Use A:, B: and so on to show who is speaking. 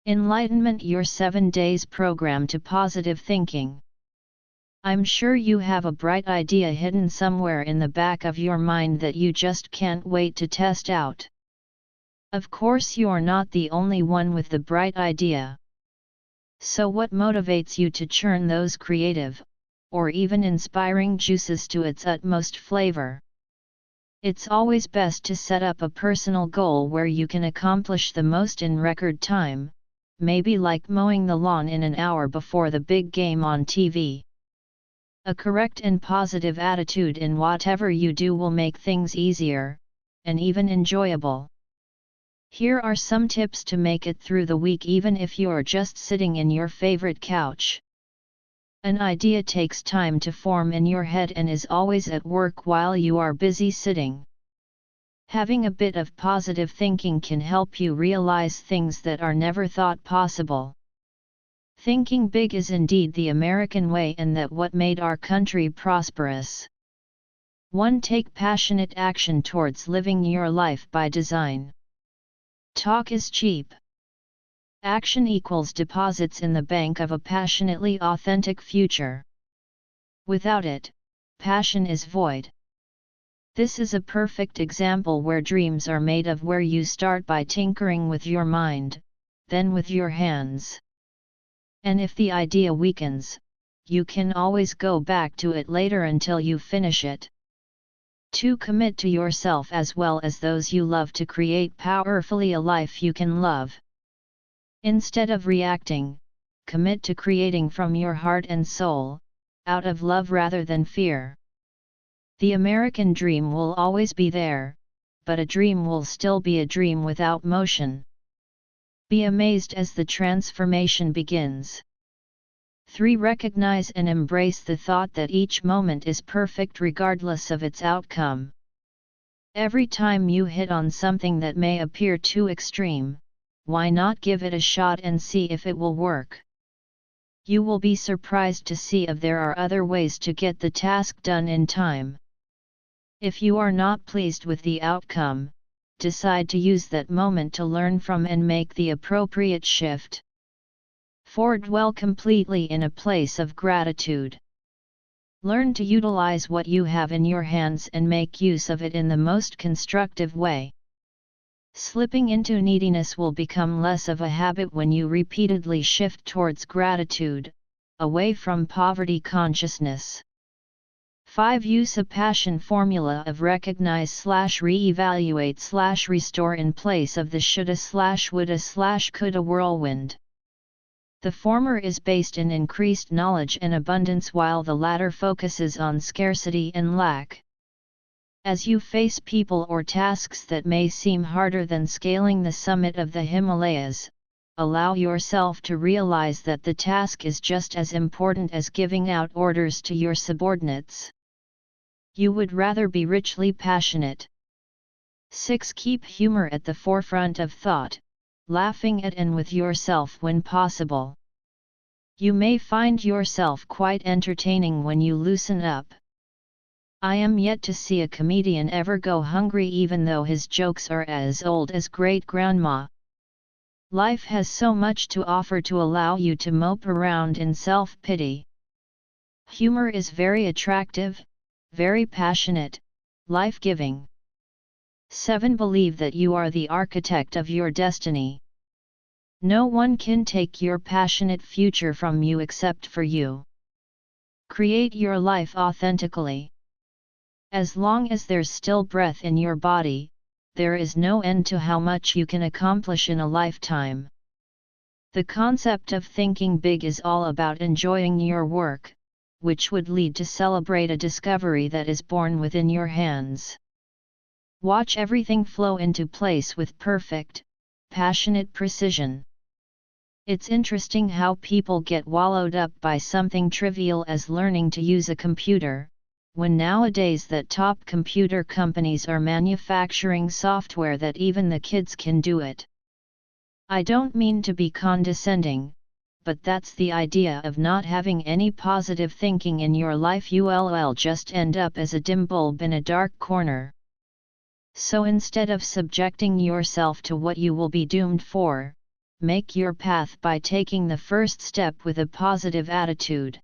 A: Enlightenment, your 7 days program to positive thinking. I'm sure you have a bright idea hidden somewhere in the back of your mind that you just can't wait to test out. Of course, you're not the only one with the bright idea. So what motivates you to churn those creative, or even inspiring juices to its utmost flavor? It's always best to set up a personal goal where you can accomplish the most in record time, maybe like mowing the lawn in an hour before the big game on TV. A correct and positive attitude in whatever you do will make things easier, and even enjoyable. Here are some tips to make it through the week even if you're just sitting in your favorite couch. An idea takes time to form in your head and is always at work while you are busy sitting. Having a bit of positive thinking can help you realize things that are never thought possible. Thinking big is indeed the American way, and that what made our country prosperous. 1. Take passionate action towards living your life by design. Talk is cheap. Action equals deposits in the bank of a passionately authentic future. Without it, passion is void. This is a perfect example where dreams are made of, where you start by tinkering with your mind, then with your hands. And if the idea weakens, you can always go back to it later until you finish it. 2. Commit to yourself as well as those you love to create powerfully a life you can love. Instead of reacting, commit to creating from your heart and soul, out of love rather than fear. The American dream will always be there, but a dream will still be a dream without motion. Be amazed as the transformation begins. 3. Recognize and embrace the thought that each moment is perfect regardless of its outcome. Every time you hit on something that may appear too extreme, why not give it a shot and see if it will work? You will be surprised to see if there are other ways to get the task done in time. If you are not pleased with the outcome, decide to use that moment to learn from and make the appropriate shift. 4. Dwell completely in a place of gratitude. Learn to utilize what you have in your hands and make use of it in the most constructive way. Slipping into neediness will become less of a habit when you repeatedly shift towards gratitude, away from poverty consciousness. 5. Use a passion formula of recognize/reevaluate/restore in place of the shoulda/woulda/coulda whirlwind. The former is based in increased knowledge and abundance, while the latter focuses on scarcity and lack. As you face people or tasks that may seem harder than scaling the summit of the Himalayas, allow yourself to realize that the task is just as important as giving out orders to your subordinates. You would rather be richly passionate. 6. Keep humor at the forefront of thought, laughing at and with yourself when possible. You may find yourself quite entertaining when you loosen up. I am yet to see a comedian ever go hungry even though his jokes are as old as great-grandma. Life has so much to offer to allow you to mope around in self-pity. Humor is very attractive, very passionate, life-giving. 7. Believe that you are the architect of your destiny. No one can take your passionate future from you except for you. Create your life authentically. As long as there's still breath in your body, there is no end to how much you can accomplish in a lifetime. The concept of thinking big is all about enjoying your work, which would lead to celebrate a discovery that is born within your hands. Watch everything flow into place with perfect, passionate precision. It's interesting how people get wallowed up by something trivial as learning to use a computer, when nowadays that top computer companies are manufacturing software that even the kids can do it. I don't mean to be condescending, but that's the idea of not having any positive thinking in your life. You'll just end up as a dim bulb in a dark corner. So instead of subjecting yourself to what you will be doomed for, make your path by taking the first step with a positive attitude.